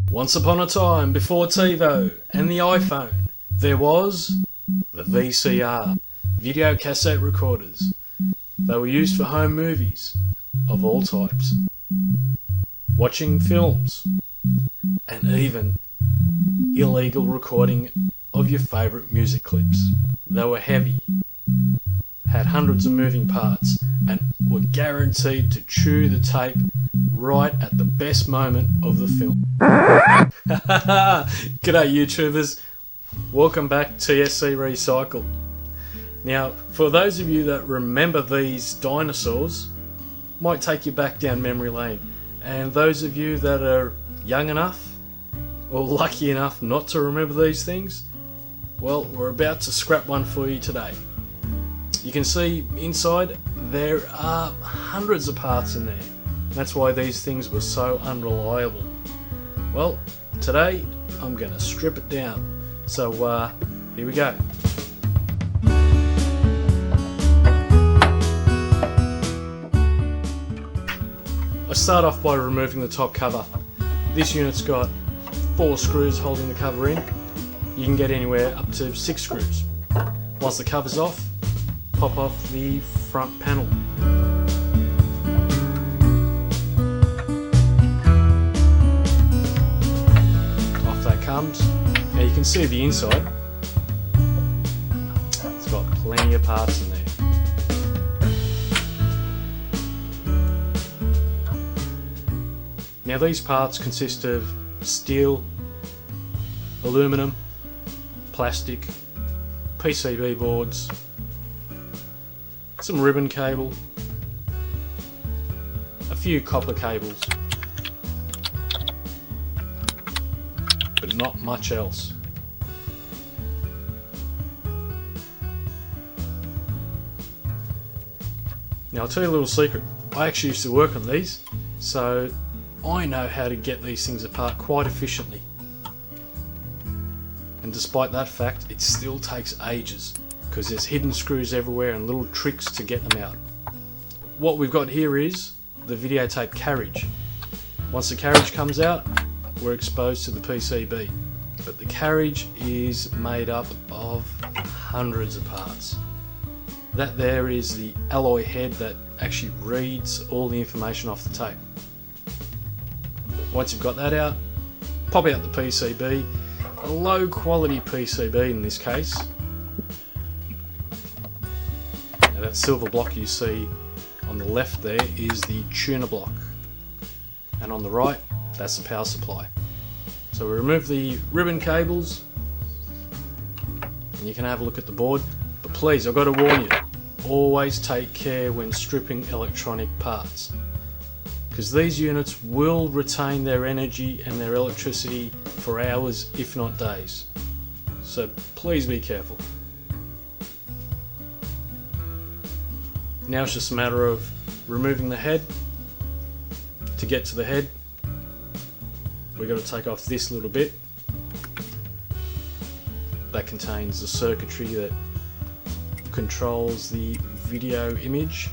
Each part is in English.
Once upon a time, before TiVo and the iPhone, there was the VCR, video cassette recorders. They were used for home movies of all types, watching films, and even illegal recording of your favourite music clips. They were heavy, had hundreds of moving parts, and were guaranteed to chew the tape right at the best moment of the film. G'day YouTubers, welcome back TSC Recycle. Now, for those of you that remember these dinosaurs, might take you back down memory lane, and those of you that are young enough or lucky enough not to remember these things, well, we're about to scrap one for you today. You can see inside there are hundreds of parts in there. That's why these things were so unreliable. Well, today I'm going to strip it down. So here we go. I start off by removing the top cover. This unit's got 4 screws holding the cover in. You can get anywhere up to 6 screws. Once the cover's off, pop off the front panel. Off that comes. Now you can see the inside. It's got plenty of parts in there. Now these parts consist of steel, aluminum, plastic, PCB boards, some ribbon cable, a few copper cables, but not much else. Now I'll tell you a little secret. I actually used to work on these, so I know how to get these things apart quite efficiently. And despite that fact, it still takes ages, because there's hidden screws everywhere and little tricks to get them out. What we've got here is the videotape carriage. Once the carriage comes out, we're exposed to the PCB. But the carriage is made up of hundreds of parts. That there is the alloy head that actually reads all the information off the tape. Once you've got that out, pop out the PCB, a low quality PCB in this case. Now that silver block you see on the left there is the tuner block, and on the right that's the power supply. So we remove the ribbon cables and you can have a look at the board, but please, I've got to warn you, always take care when stripping electronic parts, because these units will retain their energy and their electricity for hours if not days. So please be careful. Now it's just a matter of removing the head. To get to the head, we've got to take off this little bit. That contains the circuitry that controls the video image.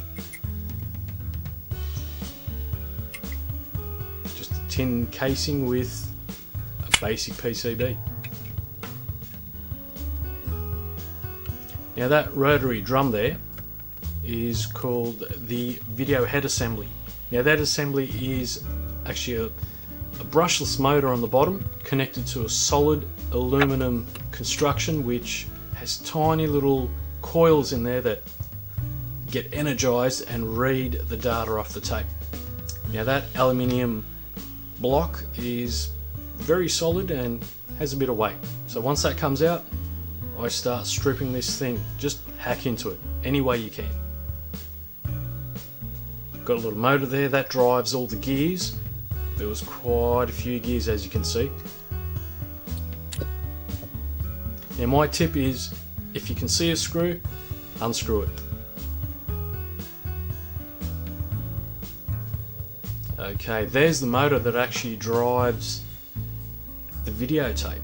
Just a tin casing with a basic PCB. Now that rotary drum there is called the video head assembly. Now that assembly is actually a brushless motor on the bottom connected to a solid aluminum construction which has tiny little coils in there that get energized and read the data off the tape. Now that aluminium block is very solid and has a bit of weight. So once that comes out, I start stripping this thing. Just hack into it any way you can. Got a little motor there that drives all the gears. There was quite a few gears, as you can see. Now my tip is, if you can see a screw, unscrew it. Okay, there's the motor that actually drives the videotape.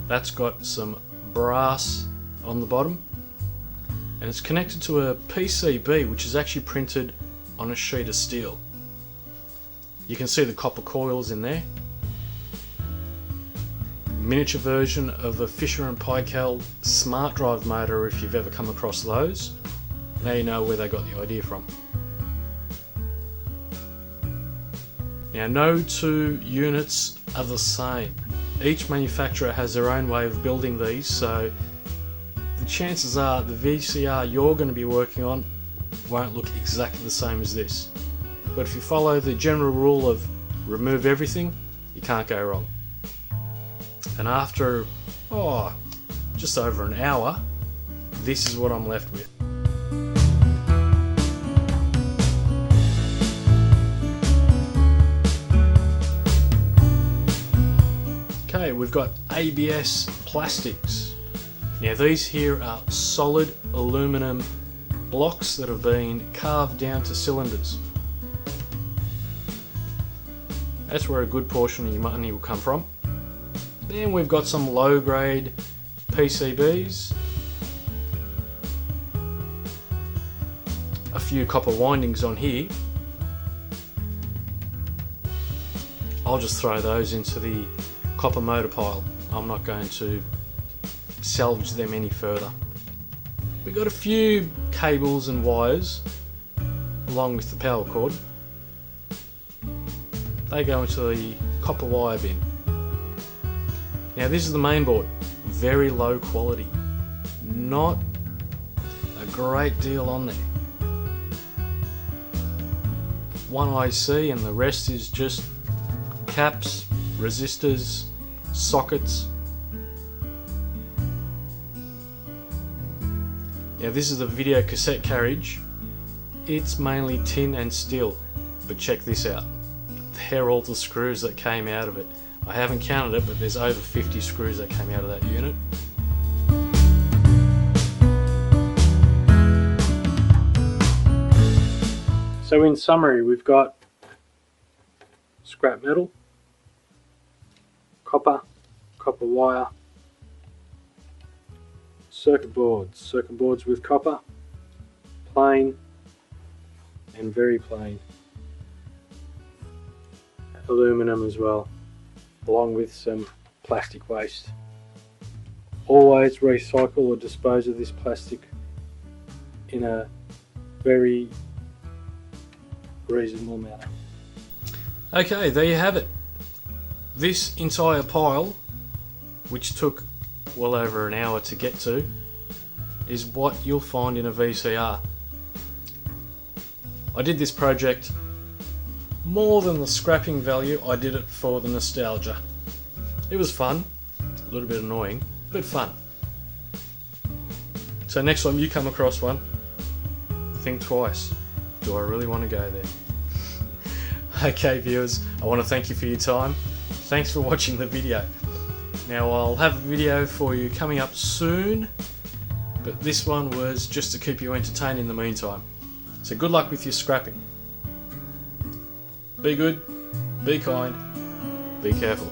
That's got some brass on the bottom, and it's connected to a PCB which is actually printed on a sheet of steel. You can see the copper coils in there. miniature version of a Fisher and Paykel smart drive motor, if you've ever come across those. Now you know where they got the idea from. Now, no two units are the same. Each manufacturer has their own way of building these, so the chances are the VCR you're going to be working on won't look exactly the same as this. But if you follow the general rule of remove everything, you can't go wrong. And after just over an hour, this is what I'm left with. Okay, we've got ABS plastics. Now these here are solid aluminum blocks that have been carved down to cylinders. That's where a good portion of your money will come from. Then we've got some low grade PCBs, a few copper windings on here. I'll just throw those into the copper motor pile. I'm not going to salvage them any further. We've got a few cables and wires along with the power cord. They go into the copper wire bin. Now this is the main board. Very low quality. Not a great deal on there. One IC and the rest is just caps, resistors, sockets. Now this is the video cassette carriage. It's mainly tin and steel, but check this out. They're all the screws that came out of it. I haven't counted it, but there's over 50 screws that came out of that unit. So in summary, we've got scrap metal, copper wire, circuit boards with copper, plain and very plain, aluminum as well, along with some plastic waste. Always recycle or dispose of this plastic in a very reasonable manner. Okay, there you have it. This entire pile, which took well over an hour to get to, is what you'll find in a VCR. I did this project more than the scrapping value. I did it for the nostalgia. It was fun, a little bit annoying, but fun. So next time you come across one, think twice. Do I really want to go there? Okay viewers, I want to thank you for your time. Thanks for watching the video. Now I'll have a video for you coming up soon, but this one was just to keep you entertained in the meantime. So good luck with your scrapping. Be good, be kind, be careful.